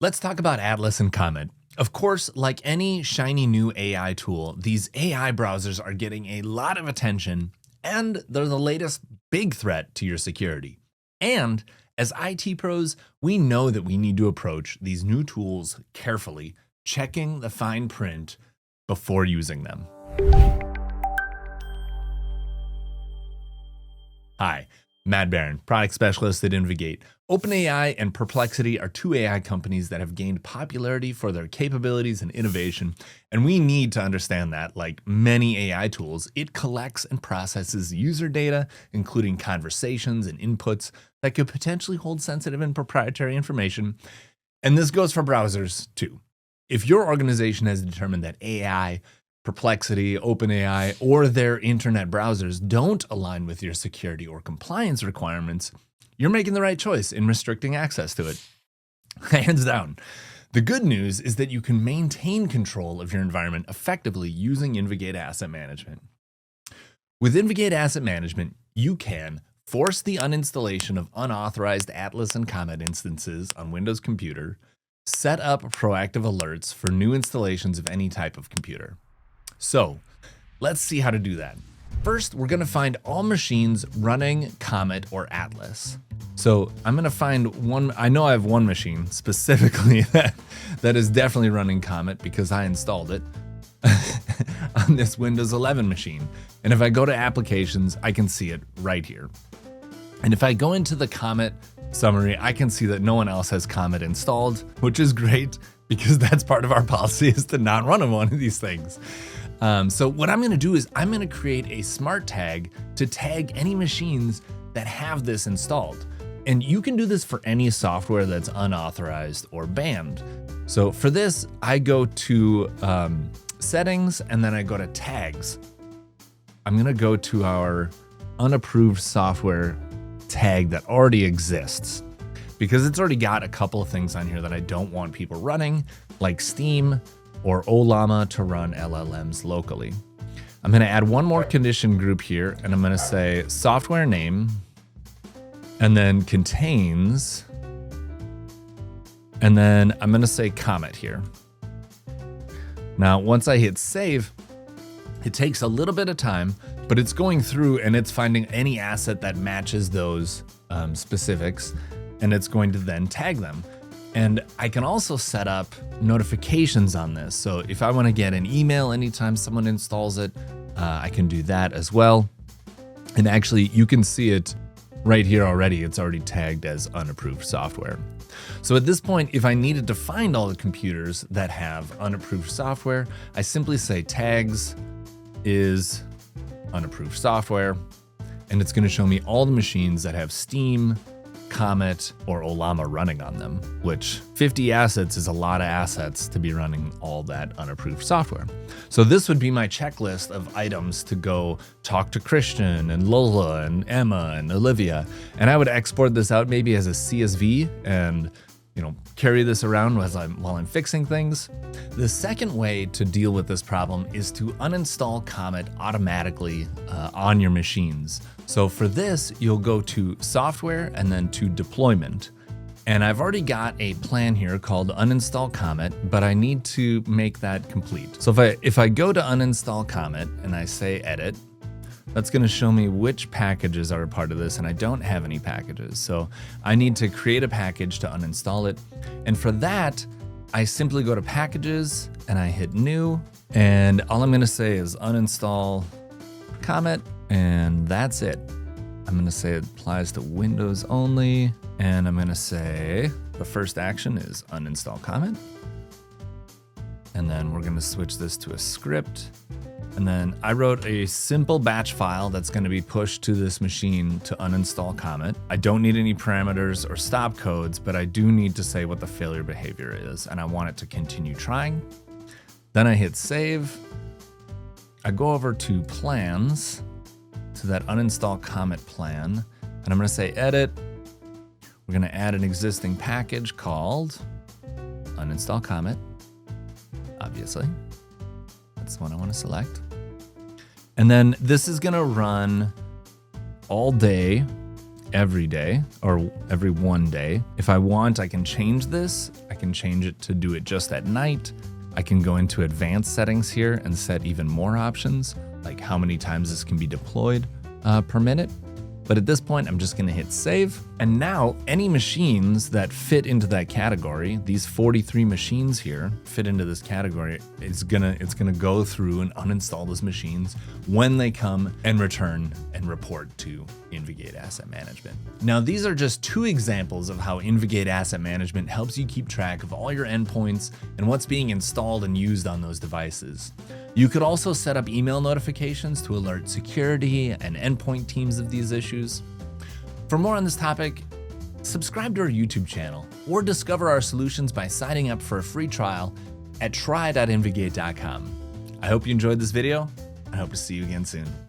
Let's talk about Atlas and Comet. Of course, like any shiny new AI tool, these AI browsers are getting a lot of attention, and they're the latest big threat to your security. And as IT pros, we know that we need to approach these new tools carefully, checking the fine print before using them. Hi, Matt Barron, product specialist at InvGate. OpenAI and Perplexity are two AI companies that have gained popularity for their capabilities and innovation, and we need to understand that, like many AI tools, it collects and processes user data, including conversations and inputs that could potentially hold sensitive and proprietary information. And this goes for browsers too. If your organization has determined that AI, Perplexity, OpenAI, or their internet browsers don't align with your security or compliance requirements, you're making the right choice in restricting access to it. Hands down. The good news is that you can maintain control of your environment effectively using InvGate Asset Management. With InvGate Asset Management, you can force the uninstallation of unauthorized Atlas and Comet instances on Windows computer, set up proactive alerts for new installations of any type of computer. So let's see how to do that. First, we're going to find all machines running Comet or Atlas. So I'm going to find one. I know I have one machine specifically that is definitely running Comet because I installed it on this Windows 11 machine. And if I go to applications, I can see it right here. And if I go into the Comet summary, I can see that no one else has Comet installed, which is great because that's part of our policy is to not run on one of these things. So what I'm going to do is I'm going to create a smart tag to tag any machines that have this installed. And you can do this for any software that's unauthorized or banned. So for this, I go to settings and then I go to tags. I'm going to go to our unapproved software tag that already exists because it's already got a couple of things on here that I don't want people running, like Steam or Ollama to run LLMs locally. I'm going to add one more condition group here, and I'm going to say software name, and then contains, and then I'm going to say Comet here. Now, once I hit save, it takes a little bit of time, but it's going through and it's finding any asset that matches those specifics, and it's going to then tag them. And I can also set up notifications on this. So if I want to get an email anytime someone installs it, I can do that as well. And actually, you can see it right here already. It's already tagged as unapproved software. So at this point, if I needed to find all the computers that have unapproved software, I simply say tags is unapproved software, and it's going to show me all the machines that have Steam, Comet, or Ollama running on them, which 50 assets is a lot of assets to be running all that unapproved software. So this would be my checklist of items to go talk to Christian and Lola and Emma and Olivia. And I would export this out maybe as a CSV and carry this around while I'm fixing things. The second way to deal with this problem is to uninstall Comet automatically on your machines. So for this, you'll go to software and then to deployment. And I've already got a plan here called uninstall Comet, but I need to make that complete. So if I go to uninstall Comet and I say edit, that's going to show me which packages are a part of this, and I don't have any packages. So I need to create a package to uninstall it. And for that, I simply go to packages and I hit new, and all I'm going to say is uninstall Comet, and that's it. I'm going to say it applies to Windows only, and I'm going to say the first action is uninstall Comet. And then we're going to switch this to a script. And then I wrote a simple batch file that's going to be pushed to this machine to uninstall Comet. I don't need any parameters or stop codes, but I do need to say what the failure behavior is, and I want it to continue trying. Then I hit save. I go over to plans, to that uninstall Comet plan, and I'm going to say edit. We're going to add an existing package called uninstall Comet, obviously. That's the one I want to select. And then this is going to run all day every day or every 1 day. If I want, I can change this. I can change it to do it just at night. I can go into advanced settings here and set even more options, like how many times this can be deployed per minute. But at this point, I'm just gonna hit save. And now any machines that fit into that category, these 43 machines here fit into this category, it's gonna go through and uninstall those machines when they come and return and report to InvGate Asset Management. Now, these are just 2 examples of how InvGate Asset Management helps you keep track of all your endpoints and what's being installed and used on those devices. You could also set up email notifications to alert security and endpoint teams of these issues. For more on this topic, subscribe to our YouTube channel or discover our solutions by signing up for a free trial at try.invgate.com. I hope you enjoyed this video. I hope to see you again soon.